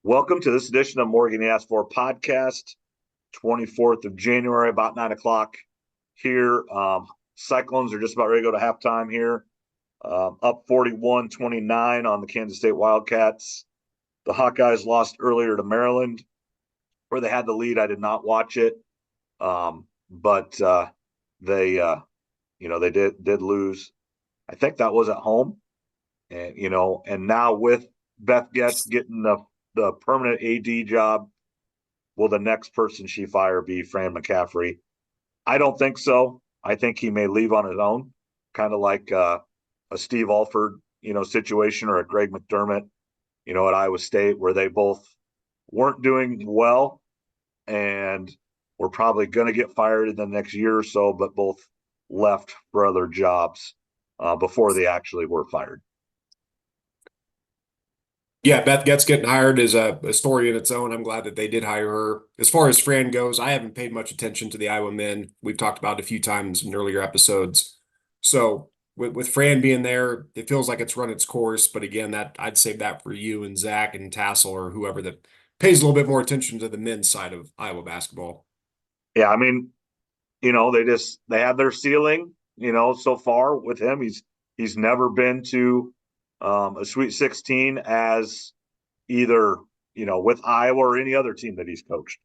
Welcome to this edition of Morgan Asked For podcast, 24th of January, about 9 o'clock here. Cyclones are just about ready to go to halftime here. Up 41-29 on the Kansas State Wildcats. The Hawkeyes lost earlier to Maryland, where they had the lead. I did not watch it, but they did lose. I think that was at home, and now with Beth Getz getting the permanent AD job, will the next person she fire be Fran McCaffery? I don't think so. I think he may leave on his own, kind of like a Steve Alford, situation, or a Greg McDermott, at Iowa State, where they both weren't doing well and were probably going to get fired in the next year or so, but both left for other jobs before they actually were fired. Yeah, Beth Getz getting hired is a story in its own. I'm glad that they did hire her. As far as Fran goes, I haven't paid much attention to the Iowa men. We've talked about it a few times in earlier episodes. So with Fran being there, it feels like it's run its course. But again, that I'd save that for you and Zach and Tassel or whoever that pays a little bit more attention to the men's side of Iowa basketball. Yeah, I mean, they have their ceiling, so far with him. He's never been to a Sweet 16 as either, with Iowa or any other team that he's coached.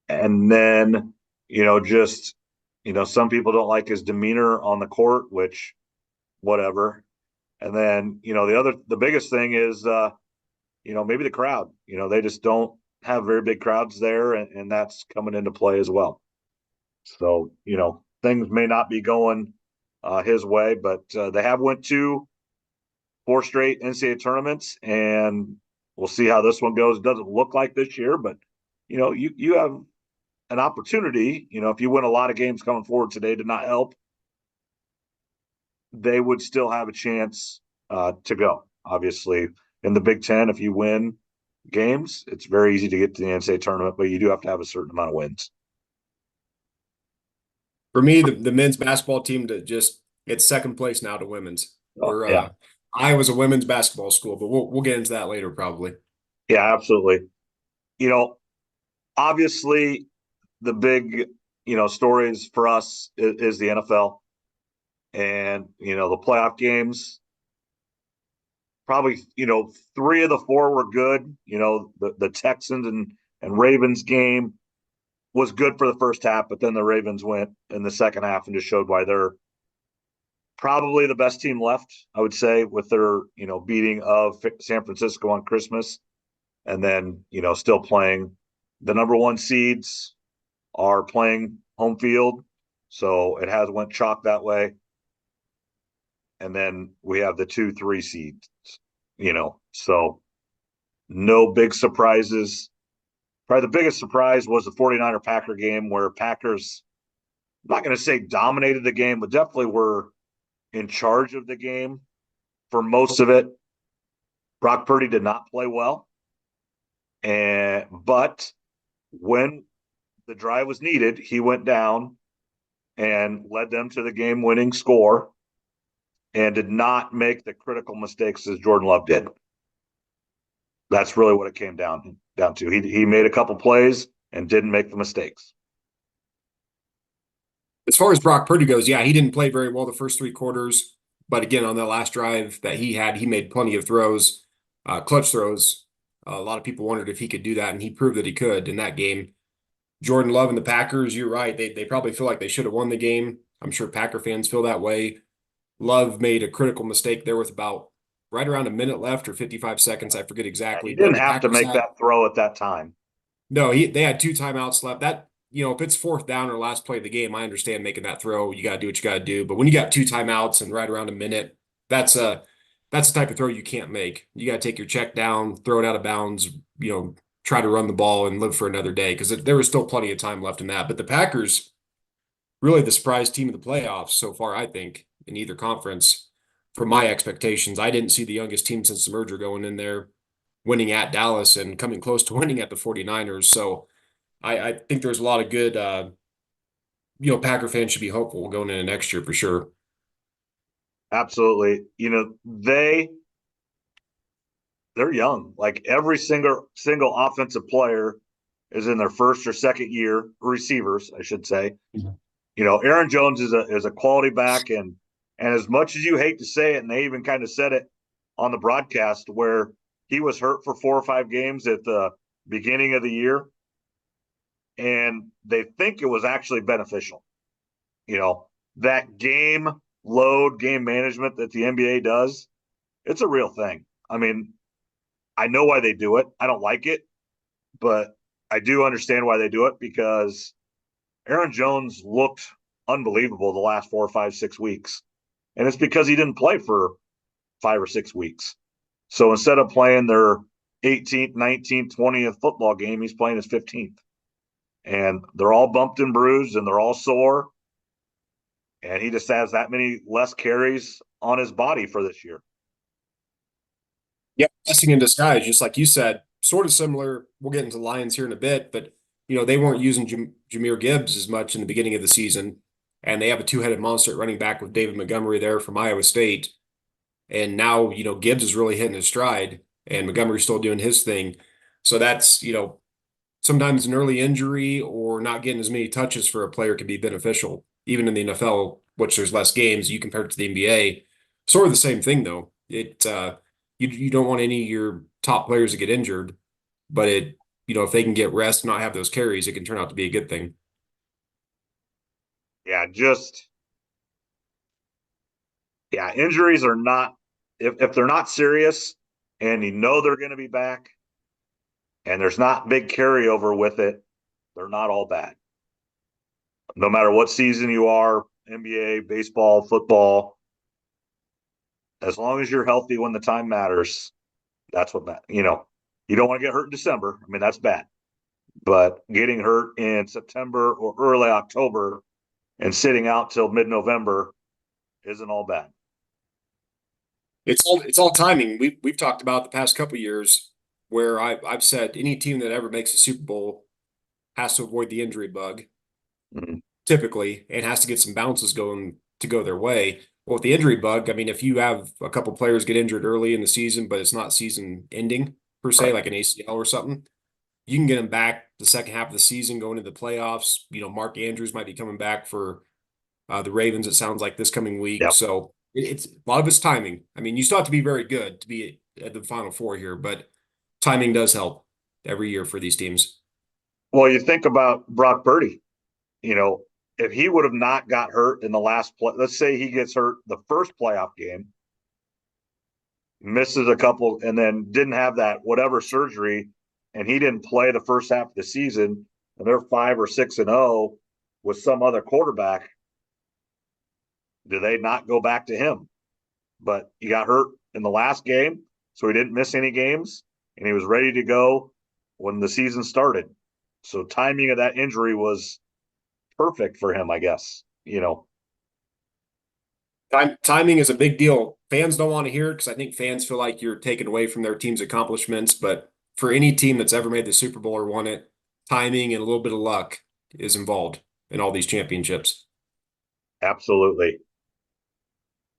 And then, just, some people don't like his demeanor on the court, which whatever. And then, the biggest thing is, maybe the crowd, they just don't have very big crowds there, and that's coming into play as well. So, things may not be going his way, but they have went to 4 straight NCAA tournaments, and we'll see how this one goes. It doesn't look like this year, but you have an opportunity. If you win a lot of games coming forward today to not help, they would still have a chance to go. Obviously, in the Big Ten, if you win games, it's very easy to get to the NCAA tournament, but you do have to have a certain amount of wins. For me, the men's basketball team to just it's second place now to women's. Oh, We're yeah, Iowa's a women's basketball school, but we'll get into that later probably. yeah, absolutely. You know, Obviously, the big stories for us is the NFL, and the playoff games. Probably 3 of the 4 were good. The Texans and Ravens game was good for the first half, but then the Ravens went in the second half and just showed why they're probably the best team left, I would say, with their beating of San Francisco on Christmas, and then still playing. The number 1 seeds are playing home field, so it has went chalk that way. And then we have the 2-3 seeds, so no big surprises. Probably the biggest surprise was the 49er Packer game, where Packers, I'm not going to say dominated the game, but definitely were in charge of the game for most of it. Brock Purdy did not play well, but when the drive was needed, he went down and led them to the game-winning score, and did not make the critical mistakes as Jordan Love did. That's really what it came down to. He made a couple plays and didn't make the mistakes. As far as Brock Purdy goes, yeah, he didn't play very well the first 3 quarters. But again, on that last drive that he had, he made plenty of throws, clutch throws. A lot of people wondered if he could do that, and he proved that he could in that game. Jordan Love and the Packers, you're right. They probably feel like they should have won the game. I'm sure Packer fans feel that way. Love made a critical mistake there with about right around a minute left or 55 seconds. I forget And exactly, he but didn't the have to Packers make had that throw at that time. no, they had 2 timeouts left. That, if it's fourth down or last play of the game, I understand making that throw. You got to do what you got to do. But when you got 2 timeouts and right around a minute, that's the type of throw you can't make. You got to take your check down, throw it out of bounds, try to run the ball and live for another day, because there was still plenty of time left in that. But the Packers, really the surprise team of the playoffs so far, I think, in either conference. From my expectations, I didn't see the youngest team since the merger going in there, winning at Dallas and coming close to winning at the 49ers. So I think there's a lot of good, Packer fans should be hopeful going into next year for sure. Absolutely. they're young. Like every single offensive player is in their first or second year, receivers, I should say. Mhm. Aaron Jones is a quality back, and as much as you hate to say it, and they even kind of said it on the broadcast where he was hurt for 4 or 5 games at the beginning of the year, and they think it was actually beneficial. That game management that the NBA does, it's a real thing. I mean, I know why they do it. I don't like it, but I do understand why they do it because Aaron Jones looked unbelievable the last 4 or 5, 6 weeks. And it's because he didn't play for 5 or 6 weeks. So instead of playing their 18th, 19th, 20th football game, he's playing his 15th. And they're all bumped and bruised and they're all sore. And he just has that many less carries on his body for this year. Yeah, blessing in disguise, just like you said, sort of similar. We'll get into Lions here in a bit, but they weren't using Jahmyr Gibbs as much in the beginning of the season, and they have a two-headed monster at running back with David Montgomery there from Iowa State, and now Gibbs is really hitting his stride, and Montgomery's still doing his thing. So that's sometimes an early injury or not getting as many touches for a player can be beneficial, even in the NFL, which there's less games. You compare it to the NBA, sort of the same thing though. You don't want any of your top players to get injured, but if they can get rest and not have those carries, it can turn out to be a good thing. Injuries are not, if they're not serious and they're going to be back and there's not big carryover with it, they're not all bad. No matter what season you are, NBA, baseball, football, as long as you're healthy when the time matters, that's what matters. You don't want to get hurt in December. I mean, that's bad. But getting hurt in September or early October and sitting out till mid-November isn't all bad. It's all timing. We've talked about the past couple years where I've said any team that ever makes a Super Bowl has to avoid the injury bug. Mm-hmm. Typically, and has to get some bounces going to go their way. Well, with the injury bug, I mean, if you have a couple players get injured early in the season, but it's not season ending per se, Right. like an ACL or something, you can get them back the second half of the season going into the playoffs. Mark Andrews might be coming back for the Ravens, it sounds like this coming week. Yep. So it's a lot of it's timing. I mean, you still have to be very good to be at the Final Four here, but timing does help every year for these teams. Well, you think about Brock Purdy, you know, if he would have not got hurt in the last play, let's say he gets hurt the first playoff game, misses a couple, and then didn't have that whatever surgery, and he didn't play the first half of the season, and they're 5 or 6-0 with some other quarterback, do they not go back to him? But he got hurt in the last game, so he didn't miss any games, and he was ready to go when the season started. So timing of that injury was perfect for him, I guess. Timing is a big deal. Fans don't want to hear it because I think fans feel like you're taken away from their team's accomplishments. But for any team that's ever made the Super Bowl or won it, timing and a little bit of luck is involved in all these championships. Absolutely.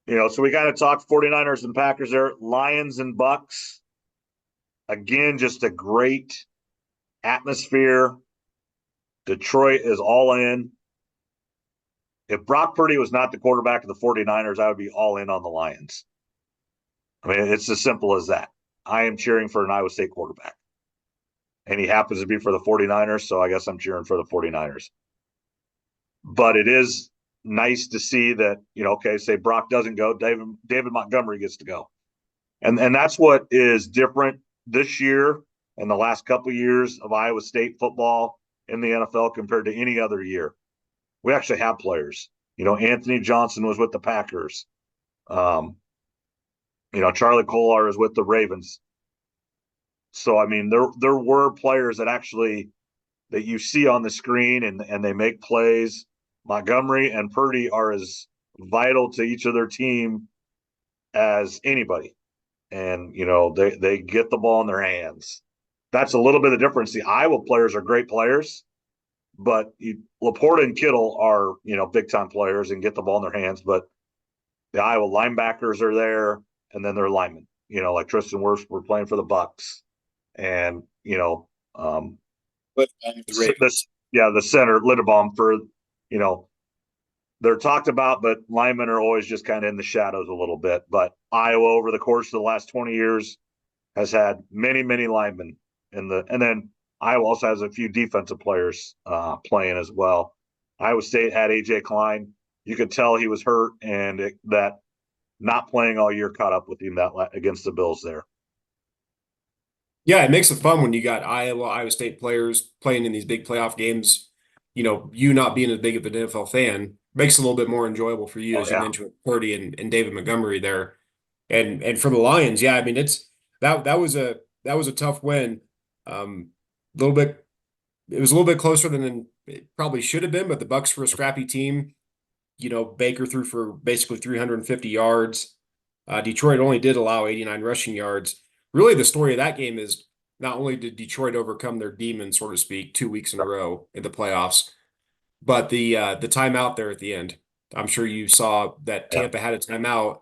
So we kind of talked 49ers and Packers there, Lions and Bucks. Again, just a great atmosphere. Detroit is all in. If Brock Purdy was not the quarterback of the 49ers, I would be all in on the Lions. I mean, it's as simple as that. I am cheering for an Iowa State quarterback. And he happens to be for the 49ers, so I guess I'm cheering for the 49ers. But it is nice to see that, okay, say Brock doesn't go, David Montgomery gets to go. And that's what is different this year and the last couple of years of Iowa State football in the NFL compared to any other year. We actually have players. Anthony Johnson was with the Packers. Charlie Kolar is with the Ravens. So, I mean, there were players that you see on the screen and they make plays. Montgomery and Purdy are as vital to each of their team as anybody. And, they get the ball in their hands. That's a little bit of difference. The Iowa players are great players, but Laporta and Kittle are, big time players and get the ball in their hands. But the Iowa linebackers are there, and then they're linemen. like Tristan Wirfs were playing for the Bucks, and But the this, Ravens. yeah, the center Linderbaum for, you know, they're talked about, but linemen are always just kind of in the shadows a little bit. But Iowa, over the course of the last 20 years, has had many, many linemen and then Iowa also has a few defensive players playing as well. Iowa State had AJ Klein. You could tell he was hurt, and that not playing all year caught up with him against the Bills there. Yeah, it makes it fun when you got Iowa State players playing in these big playoff games. You not being as big of an NFL fan makes it a little bit more enjoyable for you, Oh as you yeah, mentioned with Purdy and David Montgomery there. And for the Lions, yeah, I mean that was a tough win. A little bit it was a little bit closer than it probably should have been, but the Bucks were a scrappy team. Baker threw for basically 350 yards. Detroit only did allow 89 rushing yards. Really, the story of that game is not only did Detroit overcome their demon, so to speak, 2 weeks in a row in the playoffs, but the timeout there at the end. I'm sure you saw that yeah, Tampa had a timeout,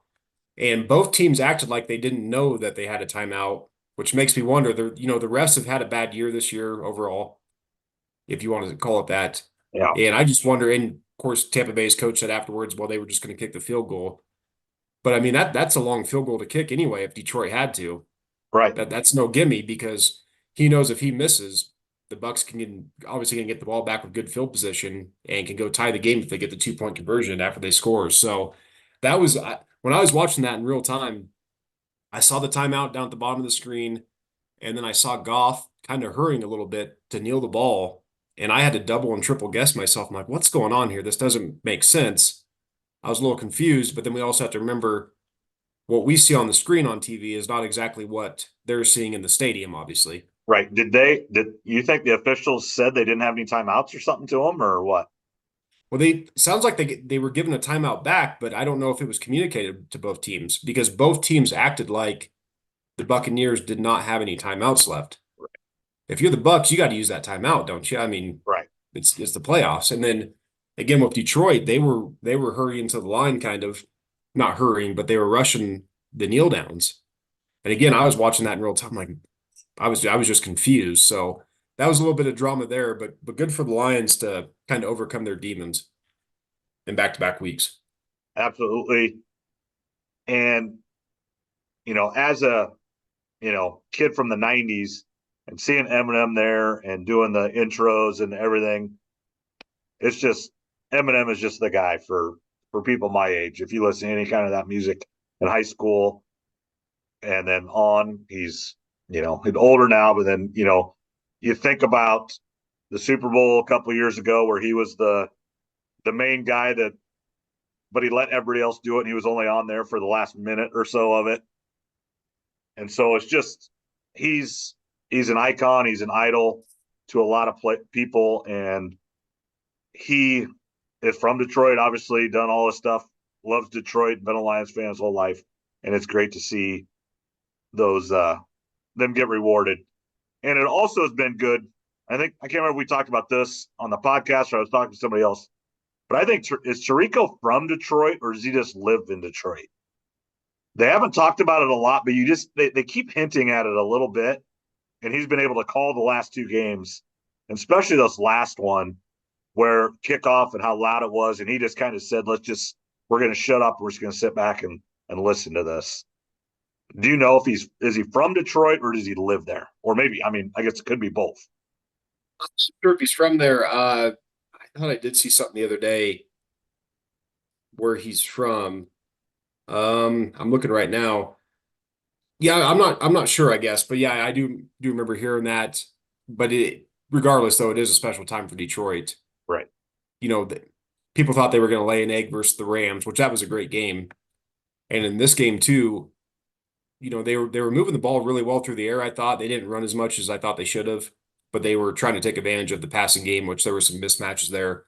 and both teams acted like they didn't know that they had a timeout, which makes me wonder. The refs have had a bad year this year overall, if you want to call it that. yeah. And I just wonder, and of course, Tampa Bay's coach said afterwards, well, they were just going to kick the field goal. But I mean, that's a long field goal to kick anyway, if Detroit had to. Right, That's no gimme because he knows if he misses, the Bucks obviously can get the ball back with good field position and can go tie the game if they get the 2-point conversion after they score. So that was when I was watching that in real time, I saw the timeout down at the bottom of the screen, and then I saw Goff kind of hurrying a little bit to kneel the ball. And I had to double and triple guess myself. I'm like, what's going on here? This doesn't make sense. I was a little confused, but then we also have to remember what we see on the screen on TV is not exactly what they're seeing in the stadium, obviously. right. Did you think the officials said they didn't have any timeouts or something to them, or what? Well, sounds like they were given a timeout back, but I don't know if it was communicated to both teams because both teams acted like the Buccaneers did not have any timeouts left. If you're the Bucks, you got to use that timeout, don't you? I mean, Right. it's the playoffs. And then again with Detroit, they were hurrying to the line, kind of not hurrying, but they were rushing the kneel downs. And again, I was watching that in real time, like I was just confused. So that was a little bit of drama there, but good for the Lions to kind of overcome their demons in back-to-back weeks. Absolutely. And as a kid from the '90s and seeing Eminem there and doing the intros and everything, it's just Eminem is just the guy for people my age. If you listen to any kind of that music in high school and then on, he's older now, but then you think about the Super Bowl a couple of years ago where he was the main guy but he let everybody else do it, and he was only on there for the last minute or so of it. And so it's just he's an icon, he's an idol to a lot of people, and he is from Detroit, obviously done all this stuff, loves Detroit, been a Lions fan his whole life, and it's great to see those them get rewarded. And it also has been good. I can't remember if we talked about this on the podcast or I was talking to somebody else, but I think is Tirico from Detroit or does he just live in Detroit? They haven't talked about it a lot, but they keep hinting at it a little bit, and he's been able to call the last two games, and especially this last one where kickoff and how loud it was, and he just kind of said, we're going to shut up. We're just going to sit back and listen to this. Do you know if is he from Detroit or does he live there? Or maybe, I mean, I guess it could be both. I'm not sure if he's from there. I thought I did see something the other day where he's from. I'm looking right now. Yeah, I'm not sure, I guess, but yeah, I do remember hearing that. But regardless, though, it is a special time for Detroit. Right. The, people thought they were going to lay an egg versus the Rams, which that was a great game. And in this game too, they were moving the ball really well through the air. I thought they didn't run as much as I thought they should have, but they were trying to take advantage of the passing game, which there were some mismatches there.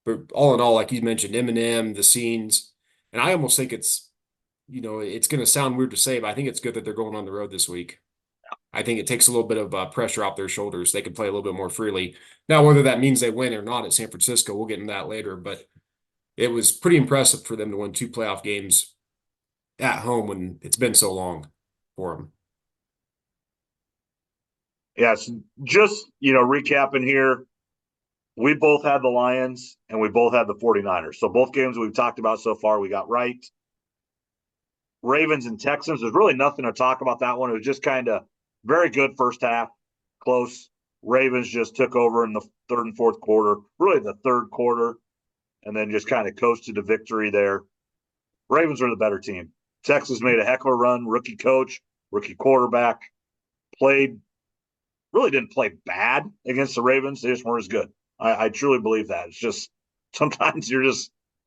But all in all, like you mentioned, Eminem, the scenes, and I almost think it's going to sound weird to say, but I think it's good that they're going on the road this week. I think it takes a little bit of pressure off their shoulders. They can play a little bit more freely. Now, whether that means they win or not at San Francisco, we'll get into that later. But it was pretty impressive for them to win two playoff games at home when it's been so long. for him. Yes, just, recapping here, we both had the Lions and we both had the 49ers. So both games we've talked about so far, we got right. Ravens and Texans, there's really nothing to talk about that one. It was just kind of very good first half, close. Ravens just took over in the third and fourth quarter, really the third quarter, and then just kind of coasted to victory there. Ravens are the better team. Texas made a heck of a run, rookie coach, rookie quarterback, really didn't play bad against the Ravens. They just weren't as good. I truly believe that. It's just sometimes you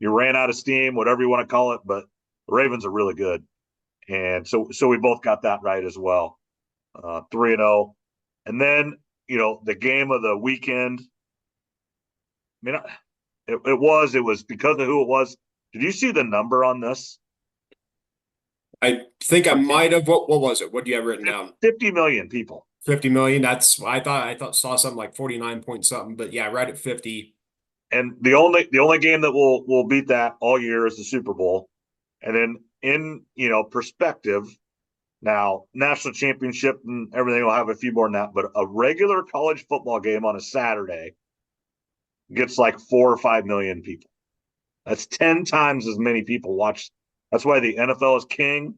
ran out of steam, whatever you want to call it, but the Ravens are really good. And so we both got that right as well. 3-0. And then, the game of the weekend. I mean, it was because of who it was. Did you see the number on this? I think I might have. What was it? What do you have written down? 50 million people. 50 million. That's I thought saw something like 49 point something, but yeah, right at 50. And the only game that will beat that all year is the Super Bowl. And then in perspective, now national championship and everything will have a few more than that, but a regular college football game on a Saturday gets like 4 or 5 million people. That's 10 times as many people watch. That's why the NFL is king.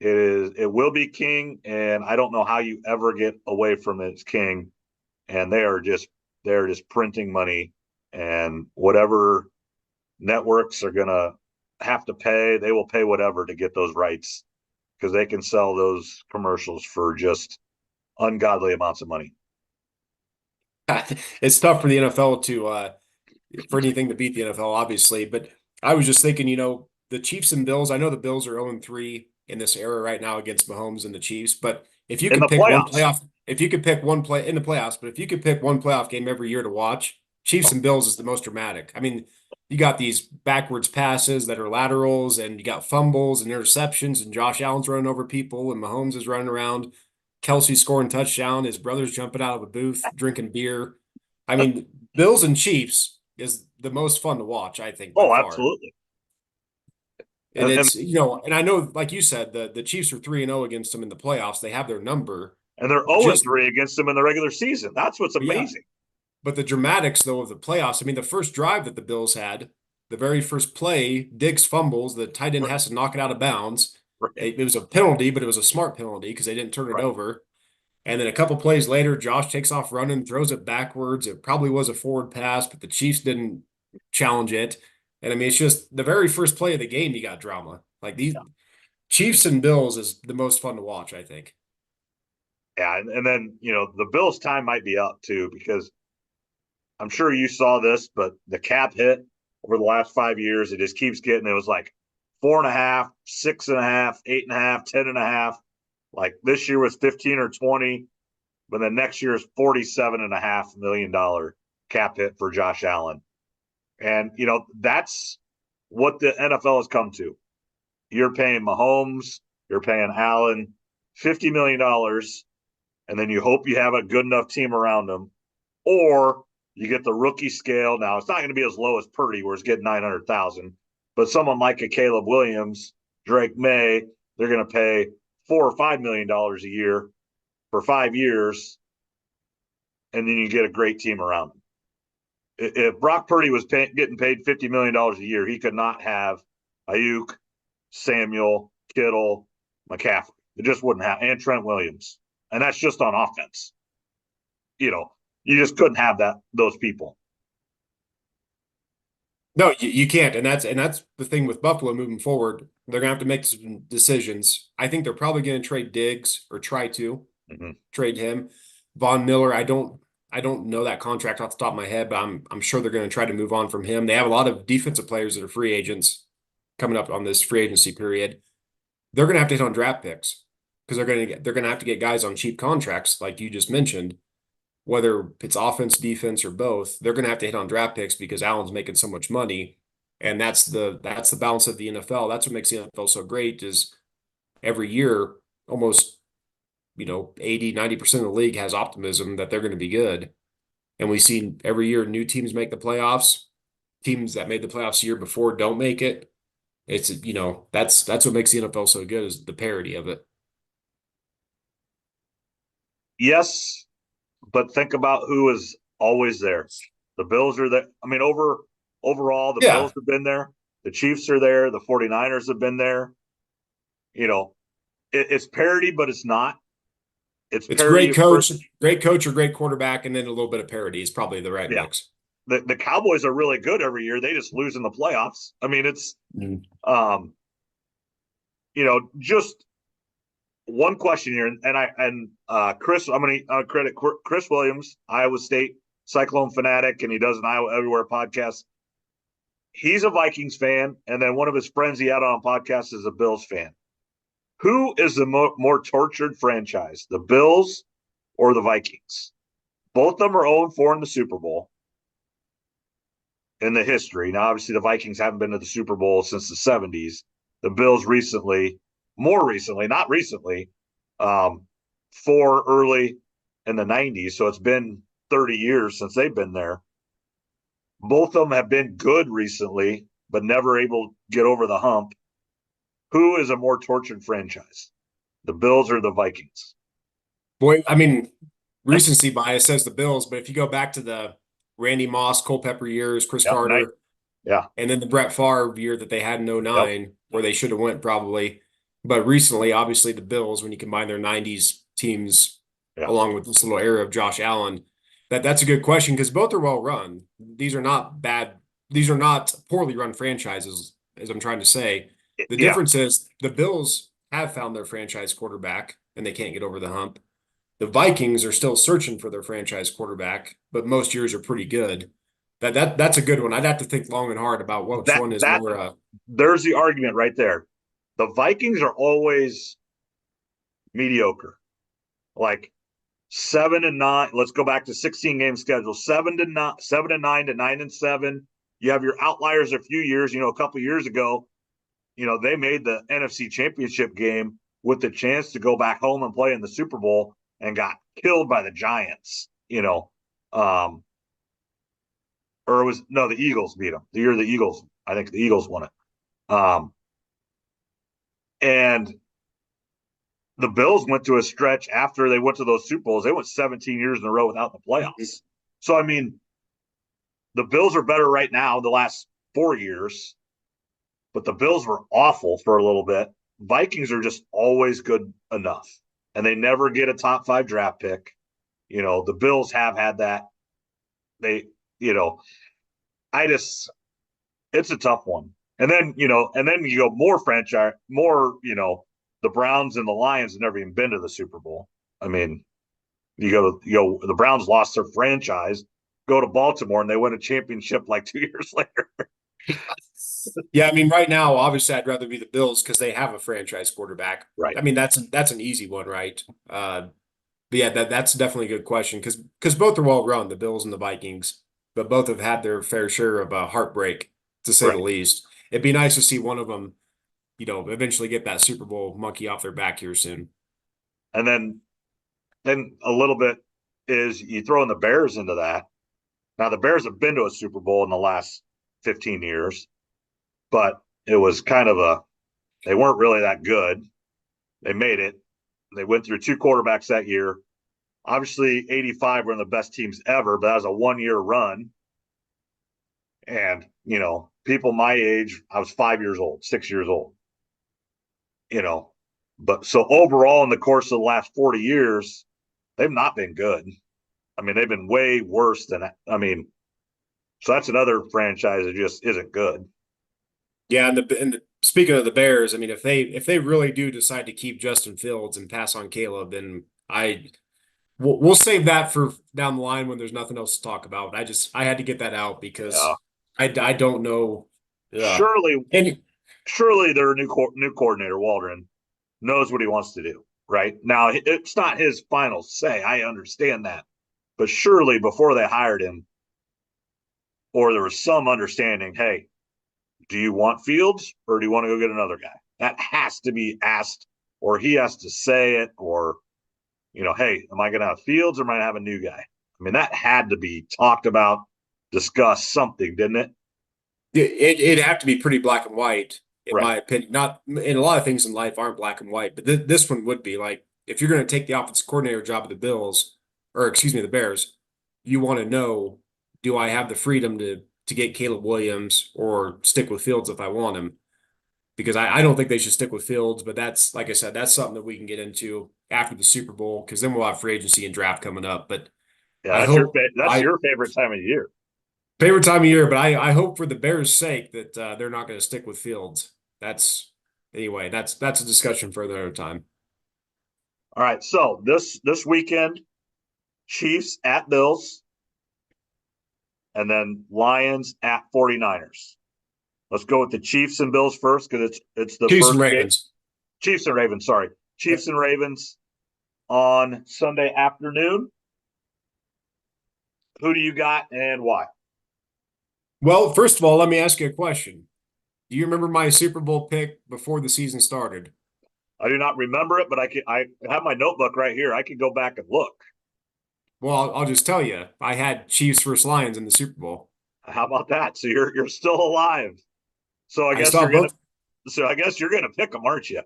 It will be king, and I don't know how you ever get away from it as king. And they're just printing money, and whatever networks are gonna have to pay, they will pay whatever to get those rights because they can sell those commercials for just ungodly amounts of money. It's tough for the NFL to for anything to beat the NFL, obviously. But I was just thinking, the Chiefs and Bills. I know the Bills are 0-3 in this era right now against Mahomes and the Chiefs. But if you In could the pick one playoffs. playoff, if you could pick one play in the playoffs, but if you could pick one playoff game every year to watch, Chiefs and Bills is the most dramatic. I mean, you got these backwards passes that are laterals, and you got fumbles and interceptions, and Josh Allen's running over people, and Mahomes is running around. Kelsey scoring touchdown, his brother's jumping out of a booth, drinking beer. I mean, Bills and Chiefs is the most fun to watch, I think, by Oh, far. absolutely. And And it's, and I know, like you said, the Chiefs are 3-0 against them in the playoffs. They have their number. and they're 0 and Just, 3 against them in the regular season. That's what's yeah. amazing. But the dramatics, though, of the playoffs, I mean, the first drive that the Bills had, the very first play, Diggs fumbles, the tight end Right. has to knock it out of bounds. Right. It was a penalty, but it was a smart penalty because they didn't turn it Right. over. And then a couple plays later, Josh takes off running, throws it backwards. It probably was a forward pass, but the Chiefs didn't challenge it. And I mean, it's just the very first play of the game, you got drama. Like these Yeah. Chiefs and Bills is the most fun to watch, I think. Yeah. And then, the Bills' time might be up too, because I'm sure you saw this, but the cap hit over the last 5 years, it just keeps getting, it was like 4.5, 6.5, 8.5, 10.5. Like this year was 15 or 20, but then next year is $47.5 million cap hit for Josh Allen. And, that's what the NFL has come to. You're paying Mahomes, you're paying Allen $50 million, and then you hope you have a good enough team around them, or you get the rookie scale. Now it's not going to be as low as Purdy, where it's getting 900,000, but someone like a Caleb Williams, Drake May, they're going to pay $4 or $5 million a year for 5 years, and then you get a great team around him. If Brock Purdy was getting paid $50 million a year, he could not have Ayuk, Samuel, Kittle, McCaffrey. It just wouldn't happen. And Trent Williams. And that's just on offense. You just couldn't have those people. No, you can't. And that's the thing with Buffalo moving forward. They're gonna have to make some decisions. I think they're probably gonna trade Diggs or try to trade him. Von Miller, I don't know that contract off the top of my head, but I'm sure they're going to try to move on from him. They have a lot of defensive players that are free agents coming up on this free agency period. They're going to have to hit on draft picks because they're going to have to get guys on cheap contracts, like you just mentioned, whether it's offense, defense, or both. They're going to have to hit on draft picks because Allen's making so much money, and that's the balance of the NFL. That's what makes the NFL so great is every year almost 80, 90% of the league has optimism that they're going to be good. And we see every year new teams make the playoffs. Teams that made the playoffs the year before don't make it. It's, that's what makes the NFL so good is the parity of it. Yes, but think about who is always there. The Bills are there. I mean, overall, the Yeah, Bills have been there. The Chiefs are there. The 49ers have been there. You know, it's parity, but it's not. It's it's parity for, great coach or great quarterback, and then a little bit of parity is probably the right yeah. mix. The Cowboys are really good every year. They just lose in the playoffs. I mean, it's, Mm. um, just one question here, and Chris, I'm going to credit Chris Williams, Iowa State Cyclone fanatic, and he does an Iowa Everywhere podcast. He's a Vikings fan, and then one of his friends he had on a podcast is a Bills fan. Who is the more tortured franchise, the Bills or the Vikings? Both of them are 0-4 in the Super Bowl in the history. Now, obviously, the Vikings haven't been to the Super Bowl since the 70s. The Bills more recently, not recently, four early in the 90s. So it's been 30 years since they've been there. Both of them have been good recently, but never able to get over the hump. Who is a more tortured franchise, the Bills or the Vikings? Boy, I mean, recency bias says the Bills, but if you go back to the Randy Moss, Culpepper years, Chris Yep, night. Carter, Yeah, and then the Brett Favre year that they had in yep, 09, where they should have went probably. But recently, obviously, the Bills, when you combine their 90s teams yeah. along with this little era of Josh Allen, that's a good question because both are well run. These are not bad, these are not poorly run franchises, as I'm trying to say. The Yeah, difference is the Bills have found their franchise quarterback and they can't get over the hump. The Vikings are still searching for their franchise quarterback, but most years are pretty good. That's a good one. I'd have to think long and hard about which that one is that more there's the argument right there. The Vikings are always mediocre, like 7-9. Let's go back to 16 game schedule. 7-9, 7-9 to 9-7. You have your outliers a few years. A couple years ago, they made the NFC Championship game with the chance to go back home and play in the Super Bowl and got killed by the Giants. Or it was no, the Eagles beat them the year the Eagles. I think the Eagles won it. And the Bills went to a stretch after they went to those Super Bowls. They went 17 years in a row without the playoffs. So I mean, the Bills are better right now the last 4 years, but the Bills were awful for a little bit. Vikings are just always good enough, and they never get a top 5 draft pick. The Bills have had that. They, you know, I just it's a tough one. And then you go more franchise, the Browns and the Lions have never even been to the Super Bowl. I mean, the Browns lost their franchise, go to Baltimore and they win a championship like 2 years later. yeah, I mean, right now, obviously, I'd rather be the Bills because they have a franchise quarterback. Right. I mean, that's an easy one, right? But yeah, that's definitely a good question because both are well run, the Bills and the Vikings, but both have had their fair share of heartbreak, to say the Right. least. It'd be nice to see one of them, eventually get that Super Bowl monkey off their back here soon. And then a little bit is you throw in the Bears into that. Now the Bears have been to a Super Bowl in the last 15 years, but it was kind of they weren't really that good. They made it. They went through 2 quarterbacks that year. Obviously, 85 were one of the best teams ever, but that was a 1 year run. And, people my age, I was 5 years old, 6 years old, you know. But so overall, in the course of the last 40 years, they've not been good. I mean, they've been way worse than, so that's another franchise that just isn't good. Yeah, and speaking of the Bears, I mean, if they really do decide to keep Justin Fields and pass on Caleb, then we'll save that for down the line when there's nothing else to talk about. I had to get that out Yeah. because I don't know. Yeah, Surely, and surely their new coordinator, Waldron, knows what he wants to do. Right now, it's not his final say. I understand that, but surely before they hired him, or there was some understanding, hey, do you want Fields or do you want to go get another guy? That has to be asked, or he has to say it, or, hey, am I going to have Fields or am I going to have a new guy? I mean, that had to be talked about, discussed, something, didn't it? it'd have to be pretty black and white, in Right. my opinion. Not in a lot of things in life aren't black and white, but this one would be like if you're going to take the offensive coordinator job of the Bills, or excuse me, the Bears, you want to know, do I have the freedom to get Caleb Williams or stick with Fields if I want him? Because I don't think they should stick with Fields, but that's, like I said, that's something that we can get into after the Super Bowl, because then we'll have free agency and draft coming up. But Yeah, I that's hope that's I your favorite time of year. favorite time of year, but I hope for the Bears' sake that they're not going to stick with Fields. That's anyway, that's a discussion for another time. All right, so this weekend, Chiefs at Bills, and then Lions at 49ers. Let's go with the Chiefs and Bills first because it's the Chiefs and first game. Ravens. Chiefs and Ravens, sorry. Chiefs Yep. and Ravens on Sunday afternoon. Who do you got and why? Well, first of all, let me ask you a question. Do you remember my Super Bowl pick before the season started? I do not remember it, but I have my notebook right here. I can go back and look. Well, I'll just tell you, I had Chiefs versus Lions in the Super Bowl. How about that? So you're still alive. So I saw both. I guess you're gonna pick them, aren't you?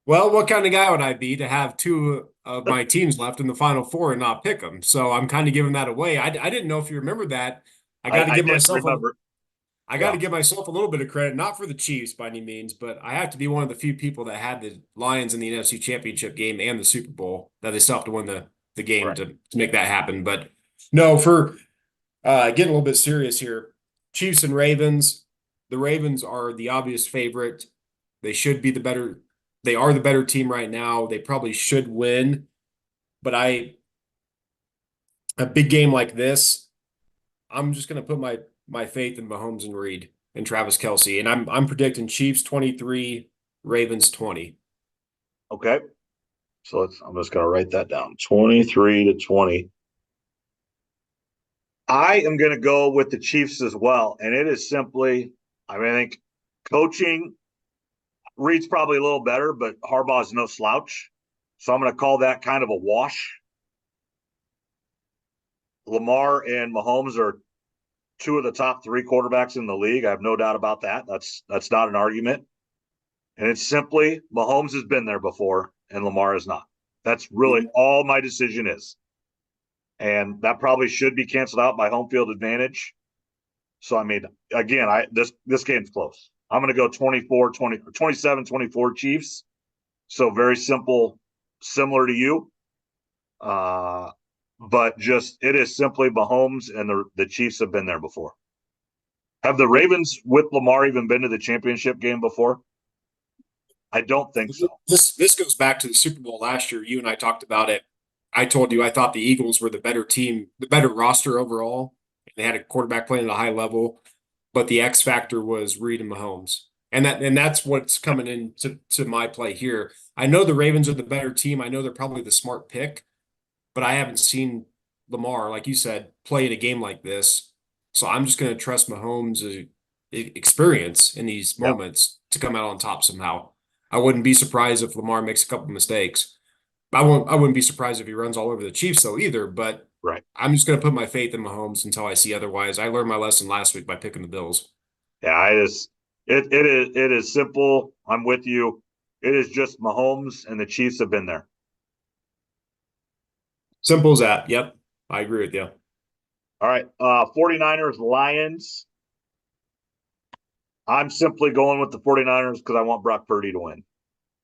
Well, what kind of guy would I be to have two of my teams left in the Final Four and not pick them? So I'm kind of giving that away. I didn't know if you remember that. I got to I give did myself a remember. I got Yeah, to give myself a little bit of credit, not for the Chiefs by any means, but I have to be one of the few people that had the Lions in the NFC Championship game and the Super Bowl that they still have to win the game right. to make that happen. But no, for getting a little bit serious here, Chiefs and Ravens. The Ravens are the obvious favorite. They should be the better. They are the better team right now. They probably should win, but a big game like this, I'm just going to put my faith in Mahomes and Reed and Travis Kelce, and I'm predicting Chiefs 23, Ravens 20. Okay. So I'm just gonna write that down. 23-20. I am gonna go with the Chiefs as well. And it is simply, I mean, I think coaching Reed's probably a little better, but Harbaugh's no slouch. So I'm gonna call that kind of a wash. Lamar and Mahomes are two of the top three quarterbacks in the league. I have no doubt about that. That's not an argument. And it's simply Mahomes has been there before and Lamar is not. That's really all my decision is. And that probably should be canceled out by home field advantage. So I mean, again, this game's close. I'm going to go 24-20, 27-24 Chiefs. So very simple, similar to you. But just it is simply Mahomes and the Chiefs have been there before. Have the Ravens with Lamar even been to the championship game before? I don't think so. This goes back to the Super Bowl last year. You and I talked about it. I told you I thought the Eagles were the better team, the better roster overall. They had a quarterback playing at a high level, but the X factor was Reed and Mahomes. And that's what's coming into my play here. I know the Ravens are the better team. I know they're probably the smart pick, but I haven't seen Lamar, like you said, play in a game like this. So I'm just going to trust Mahomes' experience in these Yep. moments to come out on top somehow. I wouldn't be surprised if Lamar makes a couple mistakes. I wouldn't be surprised if he runs all over the Chiefs though either, but Right. I'm just going to put my faith in Mahomes until I see otherwise. I learned my lesson last week by picking the Bills. Yeah, it is simple. I'm with you. It is just Mahomes and the Chiefs have been there. Simple as that. Yep. I agree with you. All right. 49ers, Lions. I'm simply going with the 49ers because I want Brock Purdy to win.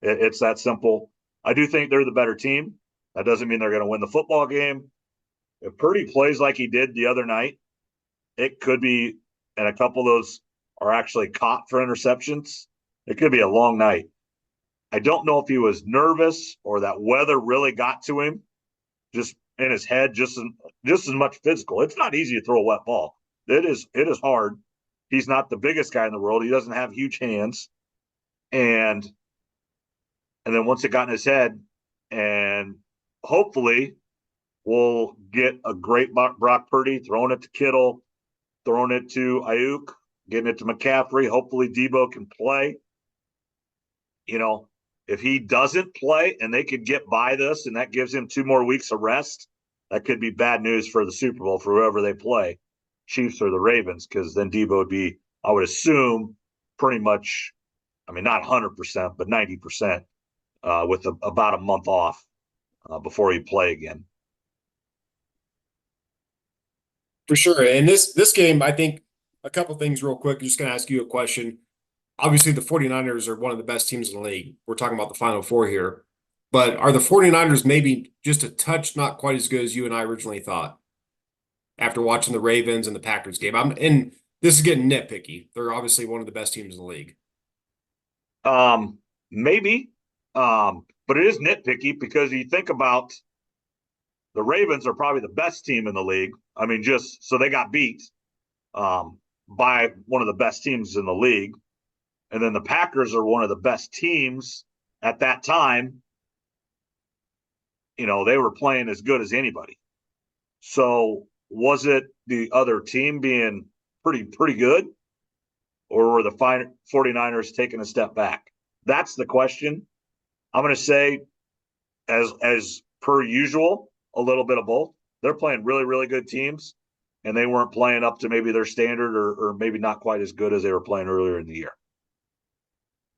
It's that simple. I do think they're the better team. That doesn't mean they're going to win the football game. If Purdy plays like he did the other night, it could be, and a couple of those are actually caught for interceptions. It could be a long night. I don't know if he was nervous or that weather really got to him, just in his head, just as much physical. It's not easy to throw a wet ball. It is hard. He's not the biggest guy in the world. He doesn't have huge hands, and then once it got in his head, and hopefully we'll get a great Brock Purdy throwing it to Kittle, throwing it to Ayuk, getting it to McCaffrey. Hopefully Debo can play. You know, if he doesn't play and they could get by this and that gives him 2 more weeks of rest, that could be bad news for the Super Bowl for whoever they play, Chiefs or the Ravens, because then Debo would be, I would assume, pretty much, I mean, not 100%, but 90% with about a month off. before you play again. For sure. And this game, I think a couple things real quick. I'm just going to ask you a question. Obviously, the 49ers are one of the best teams in the league. We're talking about the Final Four here. But are the 49ers maybe just a touch not quite as good as you and I originally thought after watching the Ravens and the Packers game? And this is getting nitpicky. They're obviously one of the best teams in the league. Maybe. But it is nitpicky because you think about the Ravens are probably the best team in the league. I mean, just so they got beat by one of the best teams in the league. And then the Packers are one of the best teams at that time. You know, they were playing as good as anybody. So was it the other team being pretty good? Or were the 49ers taking a step back? That's the question. I'm going to say, as per usual, a little bit of both. They're playing really, really good teams, and they weren't playing up to maybe their standard or maybe not quite as good as they were playing earlier in the year.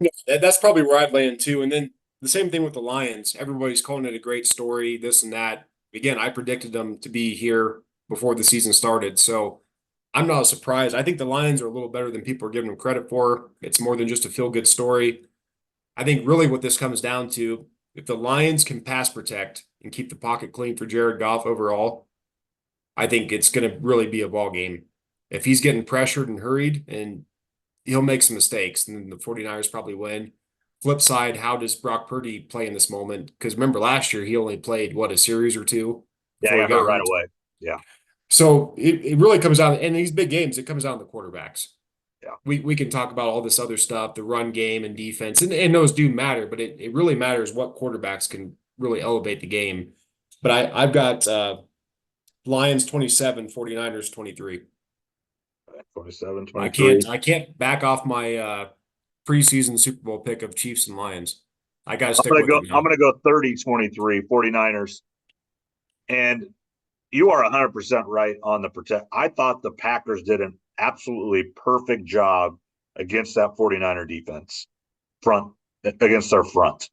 Yeah, that's probably where I'd land too. And then the same thing with the Lions. Everybody's calling it a great story, this and that. Again, I predicted them to be here before the season started. So I'm not surprised. I think the Lions are a little better than people are giving them credit for. It's more than just a feel-good story. I think really what this comes down to, if the Lions can pass protect and keep the pocket clean for Jared Goff overall, I think it's going to really be a ball game. If he's getting pressured and hurried, and he'll make some mistakes, and then the 49ers probably win. Flip side, how does Brock Purdy play in this moment? Because remember last year he only played a series or two Yeah, before I he heard got right hurt. away. Yeah. So it really comes down, in these big games, it comes down to the quarterbacks. Yeah. We can talk about all this other stuff, the run game and defense, and those do matter, but it really matters what quarterbacks can really elevate the game. But I've got Lions 27, 49ers 23. 27, I 23. can't back off my preseason Super Bowl pick of Chiefs and Lions. I got to I'm stick gonna with go. it I'm now. gonna go 30-23 49ers. And you are 100% right on the protect. I thought the Packers did an absolutely perfect job against that 49er defense front against their front.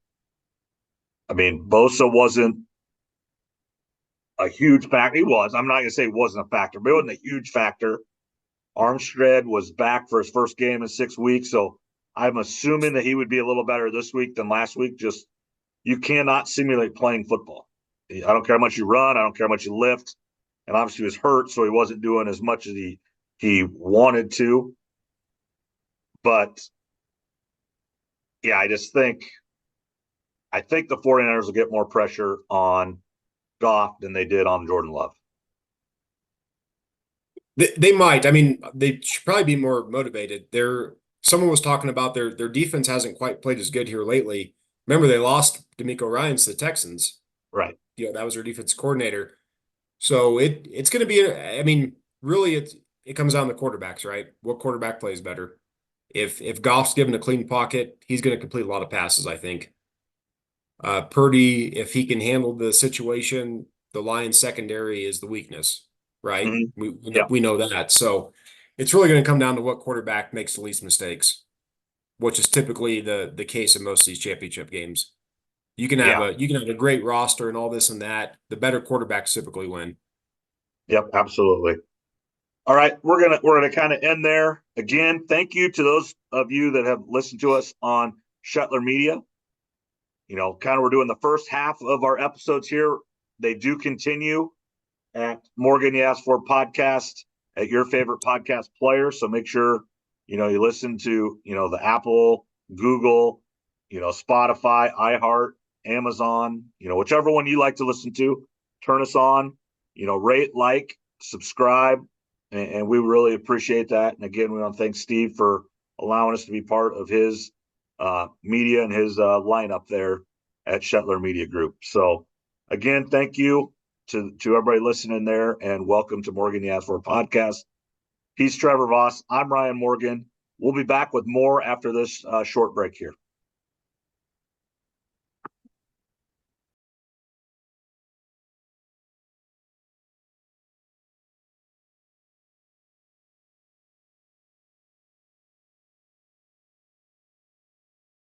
I mean, Bosa wasn't a huge factor. He was. I'm not going to say he wasn't a factor, but it wasn't a huge factor. Armstead was back for his first game in 6 weeks, so I'm assuming that he would be a little better this week than last week. Just you cannot simulate playing football. I don't care how much you run. I don't care how much you lift. And obviously he was hurt, so he wasn't doing as much as he wanted to. But yeah, I think the 49ers will get more pressure on Goff than they did on Jordan Love. They might. I mean, they should probably be more motivated. Someone was talking about their defense hasn't quite played as good here lately. Remember, they lost DeMeco Ryans to the Texans. Right. That was their defense coordinator. So it's going to be. I mean, really, it comes down to quarterbacks, right? What quarterback plays better? If Goff's given a clean pocket, he's going to complete a lot of passes, I think. Purdy, if he can handle the situation, the Lions secondary is the weakness, right? Mm-hmm. We Yeah. we know that. So it's really going to come down to what quarterback makes the least mistakes, which is typically the case in most of these championship games. You can have a great roster and all this and that. The better quarterbacks typically win. Yep, absolutely. All right, we're gonna kind of end there. Again, thank you to those of you that have listened to us on Shetler Media. You know, kind of we're doing the first half of our episodes here. They do continue at Morgan You Asked For podcast at your favorite podcast player. So make sure, you listen to, the Apple, Google, Spotify, iHeart, Amazon, whichever one you like to listen to, turn us on, rate, like, subscribe. And we really appreciate that. And again, we want to thank Steve for allowing us to be part of his media and his lineup there at Shetler Media Group. So again, thank you to everybody listening there, and welcome to Morgan You Asked For podcast. He's Trevor Voss. I'm Ryan Morgan. We'll be back with more after this short break here.